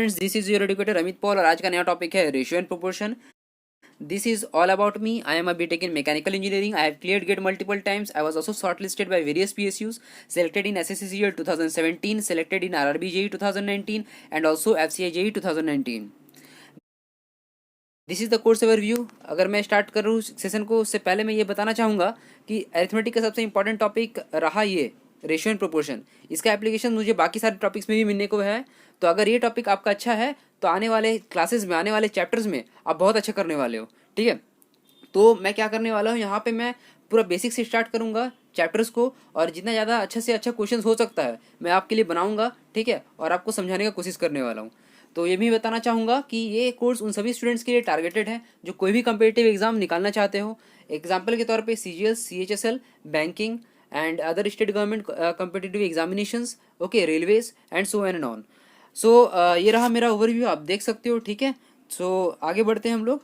Friends, this is your educator Amit Paul और आज का नया टॉपिक है ratio and proportion. This is all about me. I am a BTech in mechanical engineering. I have cleared GATE multiple times. I was also shortlisted by various PSUs, selected in SSCGL 2017, selected in RRB JEE 2019 and also FCI JEE 2019. This is the course overview. अगर मैं start करूँ session को, उससे पहले मैं ये बताना चाहूँगा कि अरिथमेटिक का सबसे इंपॉर्टेंट टॉपिक रहा ये रेशियो एंड प्रोपोर्शन. इसका एप्लीकेशन मुझे बाकी सारे टॉपिक्स में भी मिलने को है. तो अगर ये टॉपिक आपका अच्छा है तो आने वाले क्लासेस में, आने वाले चैप्टर्स में आप बहुत अच्छा करने वाले हो. ठीक है, तो मैं क्या करने वाला हूँ यहाँ पे, मैं पूरा बेसिक से स्टार्ट करूँगा चैप्टर्स को, और जितना ज़्यादा अच्छा से अच्छा क्वेश्चन हो सकता है मैं आपके लिए बनाऊँगा. ठीक है, और आपको समझाने का कोशिश करने वाला हूँ. तो ये भी बताना चाहूँगा कि ये कोर्स उन सभी स्टूडेंट्स के लिए टारगेटेड है जो कोई भी कम्पिटिटिव एग्जाम निकालना चाहते हो. एग्जाम्पल के तौर पे CGL, CHSL, banking and other state government competitive examinations, okay, railways and so and on. So ये रहा मेरा ओवरव्यू, आप देख सकते हो. ठीक है, सो आगे बढ़ते हैं हम लोग.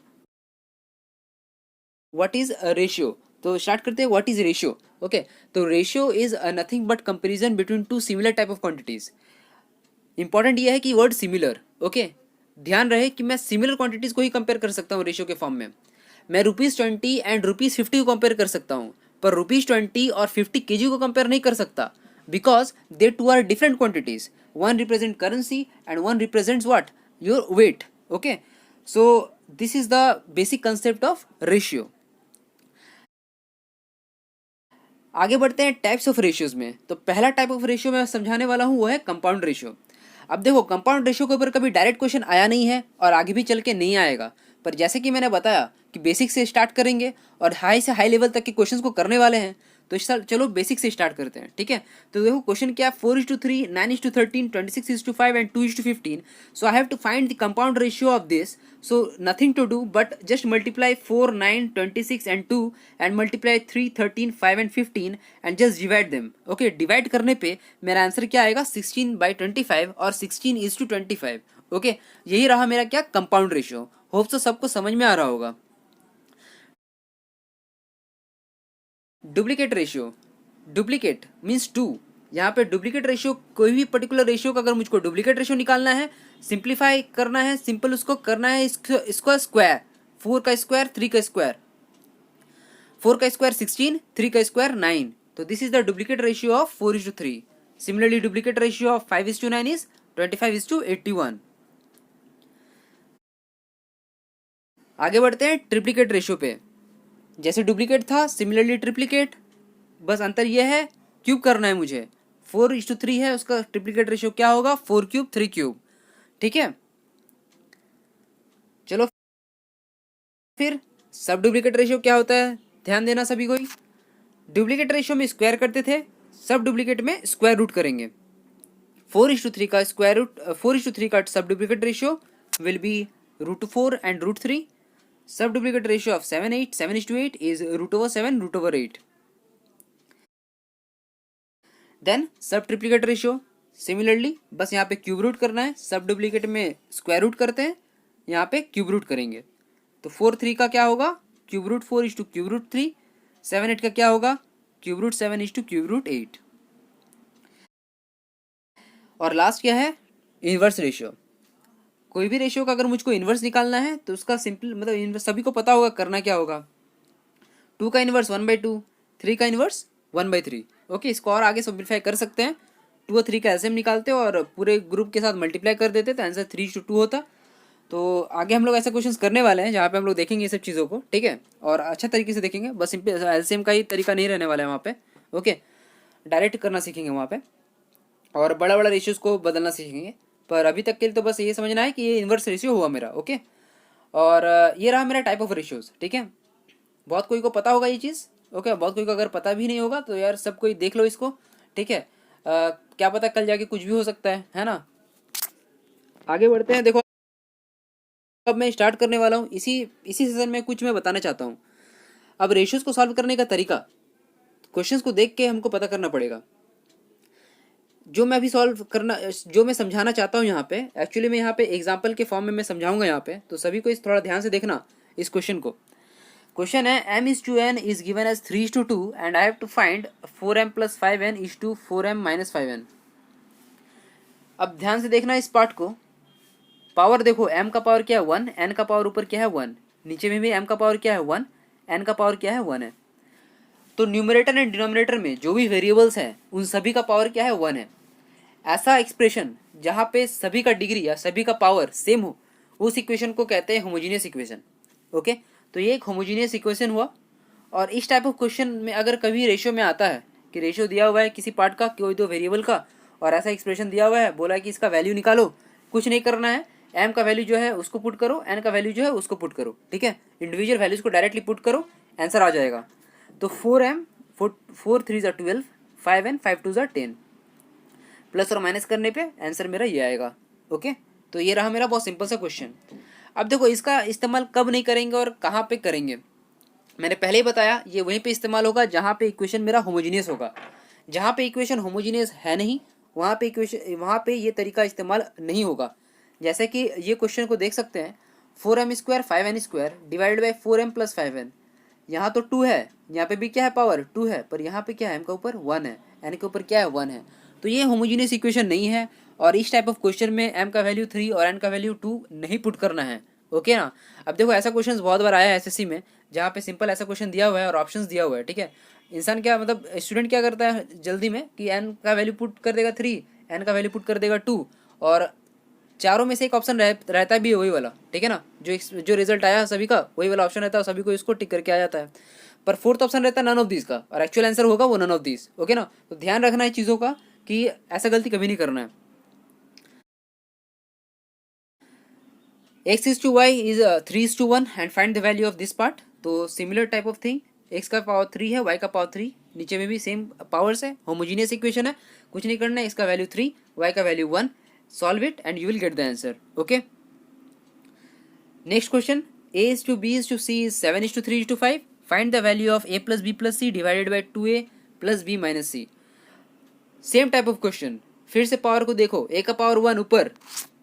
व्हाट इज रेशियो, तो स्टार्ट करते हैं. What is ratio? ओके, तो ratio is nothing but comparison between two similar type of quantities. Important ये है कि वर्ड सिमिलर. ओके, ध्यान रहे कि मैं सिमिलर क्वांटिटीज को ही कंपेयर कर सकता हूँ रेशियो के फॉर्म में. मैं ₹20 एंड ₹50 को कंपेयर कर सकता हूँ, पर ₹20 और 50 kg को कंपेयर नहीं कर सकता, because they two are different quantities. One represent currency and one represents what, your weight. Okay, so this is the basic concept of ratio. आगे बढ़ते हैं टाइप्स ऑफ रेशियोज में. तो पहला टाइप ऑफ रेशियो मैं समझाने वाला हूँ वो है कंपाउंड रेशियो. अब देखो, कंपाउंड रेशियो के ऊपर कभी डायरेक्ट क्वेश्चन आया नहीं है और आगे भी चल के नहीं आएगा, पर जैसे कि मैंने बताया कि बेसिक से स्टार्ट करेंगे और हाई से हाई लेवल तक के क्वेश्चंस को करने वाले हैं. तो इस साल चलो बेसिक से स्टार्ट करते हैं. ठीक है, तो देखो क्वेश्चन क्या है. 4:3, 9:13, 26:5 and 2:15. So I have to find the compound ratio of this. So nothing to do but just multiply 4, 9, 26 and 2 and multiply 3, 13, 5 and 15 and just divide them. Okay, divide करने पे मेरा आंसर क्या आएगा, 16/25 और 16:25. ओके, यही रहा मेरा क्या, कंपाउंड रेशियो. होप तो सबको समझ में आ रहा होगा. Duplicate ratio, duplicate means two. यहाँ पे डुप्लीकेट रेशियो, कोई भी पर्टिकुलर रेशियो का अगर मुझको डुप्लीकेट रेशियो निकालना है, सिंप्लीफाई करना है, सिंपल उसको करना है, इसको स्क्वायर. 4 का स्क्वायर, 3 का स्क्वायर, 4 का स्क्वायर 16, 3 का स्क्वायर 9. तो this is the duplicate ratio of 4:3. Similarly duplicate ratio of 5:9 is 25:81. आगे बढ़ते हैं ट्रिप्लीकेट रेशियो पे. जैसे डुप्लीकेट था, सिमिलरली ट्रिप्लीकेट, बस अंतर यह है क्यूब करना है मुझे. 4:3 है, उसका ट्रिप्लीकेट रेशियो क्या होगा, 4 क्यूब 3 क्यूब. ठीक है, चलो फिर सब डुप्लीकेट रेशियो क्या होता है, ध्यान देना सभी को ही. डुप्लीकेट रेशियो में स्क्वायर करते थे, सब डुप्लीकेट में स्क्वायर रूट करेंगे. 4:3 का स्क्वायर रूट, 4:3 का subduplicate ratio will be √4 and √3. Subduplicate ratio of 7:8 is √7 √8. Then subtriplicate ratio, similarly बस यहाँ पे क्यूब रूट करना है. सब डुप्लीकेट में स्क्वायर रूट करते हैं, यहाँ पे क्यूब रूट करेंगे. तो 4/3 का क्या होगा, cube root 4 is to cube root 3. 7/8 का क्या होगा, cube root 7 is to cube root 8. और लास्ट क्या है, इनवर्स रेशियो. कोई भी रेशियो का अगर मुझको इनवर्स निकालना है तो उसका सिंपल मतलब सभी को पता होगा करना क्या होगा. 2 का इनवर्स 1/2, 3 का इनवर्स 1/3. ओके, इसको और आगे सिंप्लीफाई कर सकते हैं. 2 और 3 का एलसीएम निकालते और पूरे ग्रुप के साथ मल्टीप्लाई कर देते तो आंसर 3:2 होता. तो आगे हम लोग ऐसे क्वेश्चंस करने वाले हैं जहाँ पे हम लोग देखेंगे ये सब चीज़ों को. ठीक है, और अच्छा तरीके से देखेंगे. बस सिंपल एलसीएम का ही तरीका नहीं रहने वाला है वहाँ पे. ओके, डायरेक्ट करना सीखेंगे वहाँ पे और बड़ा बड़ा रेशियोज को बदलना सीखेंगे. पर अभी तक के लिए तो बस ये समझना है कि ये इन्वर्स रेशियो हुआ मेरा. ओके, और ये रहा मेरा टाइप ऑफ रेशियोज. ठीक है, बहुत कोई को पता होगा ये चीज़. ओके, बहुत कोई को अगर पता भी नहीं होगा तो यार सब कोई देख लो इसको. ठीक है, क्या पता कल जाके कुछ भी हो सकता है ना. आगे बढ़ते हैं. देखो, अब मैं स्टार्ट करने वाला हूँ. इसी सेशन में कुछ मैं बताना चाहता हूँ. अब रेशियोज को सॉल्व करने का तरीका क्वेश्चंस को देख के हमको पता करना पड़ेगा. जो मैं अभी सॉल्व करना, जो मैं समझाना चाहता हूँ यहाँ पे, एक्चुअली मैं यहाँ पे एग्जाम्पल के फॉर्म में मैं समझाऊंगा यहाँ पे. तो सभी को इस थोड़ा ध्यान से देखना इस क्वेश्चन को. क्वेश्चन है m:n is given as 3:2 and I have to find 4m + 5n = 4m - 5n. अब ध्यान से देखना इस पार्ट को. पावर देखो m का पावर क्या है 1, n का पावर ऊपर क्या है 1, नीचे में भी m का पावर क्या है 1, n का पावर क्या है 1 है। तो न्यूमरेटर एंड डिनोमिनेटर में जो भी वेरिएबल्स हैं उन सभी का पावर क्या है 1 है। ऐसा एक्सप्रेशन जहाँ पे सभी का डिग्री या सभी का पावर सेम हो, उस इक्वेशन को कहते हैं होमोजीनियस इक्वेशन। ओके, तो ये एक होमोजीनियस इक्वेशन हुआ। और इस टाइप ऑफ क्वेश्चन में अगर कभी रेशियो में आता है कि रेशियो दिया हुआ है किसी पार्ट का, कोई दो वेरिएबल का, और ऐसा एक्सप्रेशन दिया हुआ है, बोला है कि इसका वैल्यू निकालो, कुछ नहीं करना है, m का वैल्यू जो है उसको पुट करो, n का वैल्यू जो है उसको पुट करो, ठीक है, इंडिविजुअल वैल्यूज को डायरेक्टली पुट करो, आंसर आ जाएगा। तो 4m 4 3 12, 5n 5 2 10, प्लस और माइनस करने पे आंसर मेरा ये आएगा। ओके, तो ये रहा मेरा बहुत सिंपल सा क्वेश्चन। अब देखो इसका इस्तेमाल कब नहीं करेंगे और कहाँ पे करेंगे, मैंने पहले ही बताया, ये वहीं पे इस्तेमाल होगा जहाँ पे इक्वेशन मेरा होमोजीनियस होगा। जहाँ पे इक्वेशन होमोजीनियस है नहीं, वहाँ पे इक्वेशन, वहाँ पे ये तरीका इस्तेमाल नहीं होगा। जैसे कि ये क्वेश्चन को देख सकते हैं, 4m² 5n² divided by 4m plus 5n। यहाँ तो 2 है, यहाँ पे भी क्या है पावर 2 है, पर यहाँ पे क्या है m का ऊपर 1 है, n के ऊपर क्या है 1 है। तो ये होमोजीनियस इक्वेशन नहीं है, और इस टाइप ऑफ क्वेश्चन में m का वैल्यू 3 और n का वैल्यू 2 नहीं पुट करना है। ओके ना। अब देखो ऐसा क्वेश्चन बहुत बार आया है एसएससी में, जहाँ पे सिंपल ऐसा क्वेश्चन दिया हुआ है और ऑप्शंस दिया हुआ है, ठीक है। इंसान क्या मतलब स्टूडेंट क्या करता है जल्दी में कि n का वैल्यू पुट कर देगा 3, n का वैल्यू पुट कर देगा 2, और चारों में से एक ऑप्शन रहता भी है वही वाला, ठीक है ना, जो रिजल्ट आया सभी का वही वाला ऑप्शन रहता है, सभी को इसको टिक करके आ जाता है। पर फोर्थ ऑप्शन रहता है नन ऑफ दिस का, और एक्चुअल आंसर होगा वो नन ऑफ दिस। ओके ना, तो ध्यान रखना है चीज़ों का कि ऐसा गलती कभी नहीं करना है। x is to y is 3:1 and find the value of this part। तो similar type of thing, x का पावर 3 है, y का पावर 3, नीचे में भी सेम पावर्स है, होमोजीनियस इक्वेशन है, कुछ नहीं करना है, x का वैल्यू 3, y का value 1, solve it and you will get the answer. Okay, next question, a is to b is to c is 7 is to 3 is to 5, find the value of a plus b plus c divided by 2a plus b minus c। Same type of question, फिर से power को देखो, a का power 1 ऊपर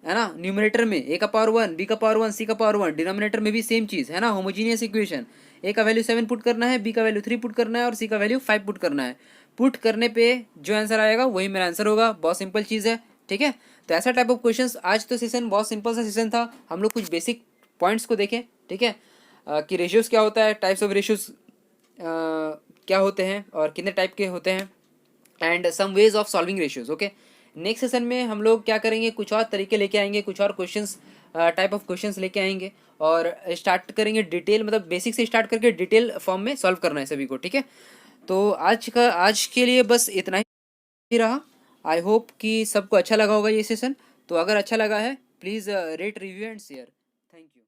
है ना, numerator में a का पावर 1, b का पावर 1, c का पावर 1, डिनोमिनेटर में भी सेम चीज़ है ना, होमोजीनियस इक्वेशन। a का वैल्यू 7 पुट करना है, b का वैल्यू 3 पुट करना है, और c का वैल्यू 5 पुट करना है। पुट करने पे जो आंसर आएगा वही मेरा आंसर होगा, बहुत सिंपल चीज़ है, ठीक है। तो ऐसा टाइप ऑफ क्वेश्चंस, आज तो सेशन बहुत सिंपल सा सेशन था, हम लोग कुछ बेसिक पॉइंट्स को देखें, ठीक है, कि रेशियोज़ क्या होता है, टाइप्स ऑफ रेशियोज़ क्या होते हैं और कितने टाइप के होते हैं, and some ways of solving ratios. Okay, next session में हम लोग क्या करेंगे, कुछ और तरीके लेके आएंगे, कुछ और क्वेश्चंस, टाइप ऑफ क्वेश्चंस लेके आएंगे, और स्टार्ट करेंगे डिटेल, मतलब बेसिक से स्टार्ट करके डिटेल फॉर्म में सॉल्व करना है सभी को, ठीक है। तो आज के लिए बस इतना ही रहा। आई होप कि सबको अच्छा लगा होगा ये सेशन। तो अगर अच्छा लगा है please rate, review and share. Thank you.